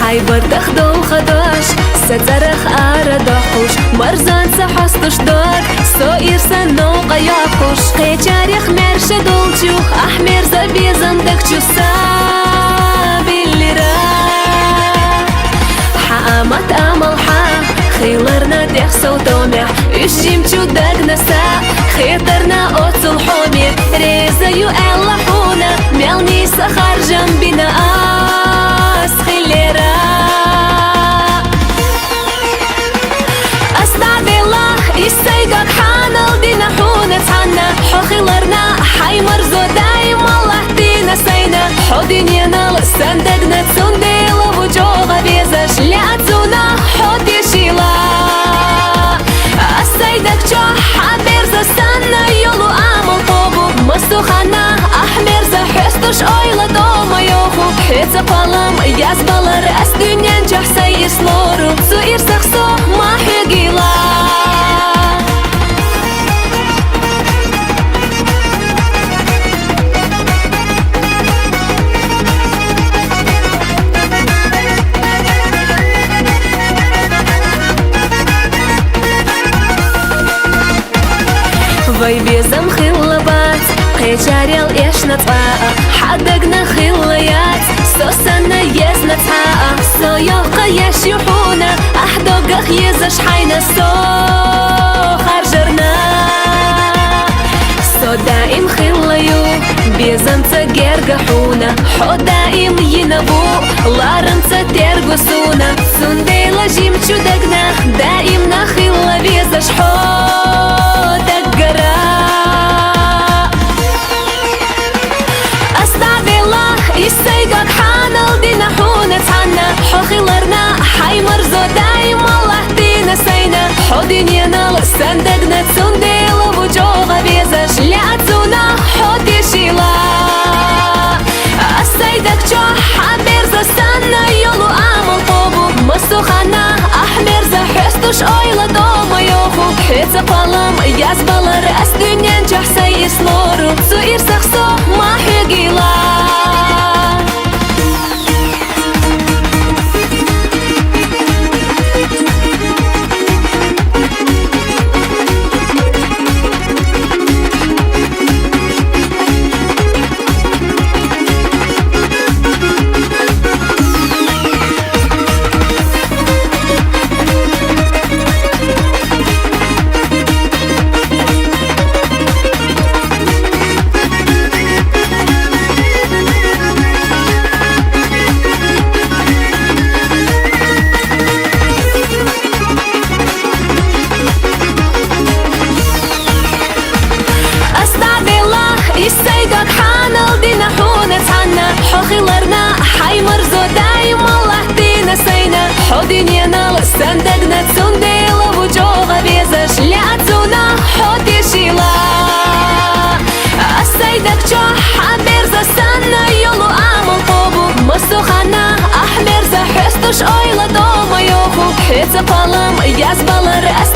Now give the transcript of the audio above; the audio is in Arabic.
حيبردخ دو خداش ستزرخ أردخوش مرزان سحستش دار سوئر سنو قياقوش قيتاريخ مرش دولتيوخ أحمر زبيزم دكتشو سابي را حامت أمل خيلرنا ديخ صوتوميح يشجمتو دقنسا خيطرنا أوتل حومي ريزيو ألحونا ميلني سخر جنبنا خيلرا أسنع الله يستيقظ حانل دينا حونا تحنا حو خيلرنا حي مرزو دايم الله دينا سينا حو دينينا لسندقنا تسنديل وجوغا بيزاش لأتونا حو ديشيلا أستيدك جو حبير زسانا يولو أمل طوبو مستوخانا أحمر زحستوش أيلا دوما يوخو حيتزا قلم يزبالر أس دنيا نجح سير سلورو سوئر سخصو ما حقيلا وي بيزم خلبات قيجاريل إيش نتفاء حدقنا خليات سوسنا يزنا تفاء سو يوقع يشيحونا أحدوقخ يزش حينا سو خرجرنا سو دائم خليو بيزم تقرقحونا حو دائم ينبو لارن تترقسونا سنديلا جيمتشو دقنا دائم نخل بيزش حو يستيقظ حانل دينا حونا تحنا حو خيلرنا حي مرزو دايم الله دينا سينا حو دنيانا لسندقنا تسنديل وجوغا بيزاش لأتونا حو ديشيلا أستيدك جو حبير زسانا يولو أمل طوبو مستوخانا أحمر زحستوش أيلا دوما يوخو حيتزا قلم يزبالر أس دنيا نجح سير سلورو سوئر سخصو ما حقيلا يستيقظ حانل دينا حونا تحنا حو خيلرنا حي مرزو دايم الله دينا سينا حو دنيانا لسندقنا تسنديل وجوغا بيزاش لأتونا حو ديشيلا أستيدك جو حبير زسانا يولو أمل طوبو مستوخانا أحمر زحستوش أيلا دوما يوخو حيتزا قلم يزبالر أس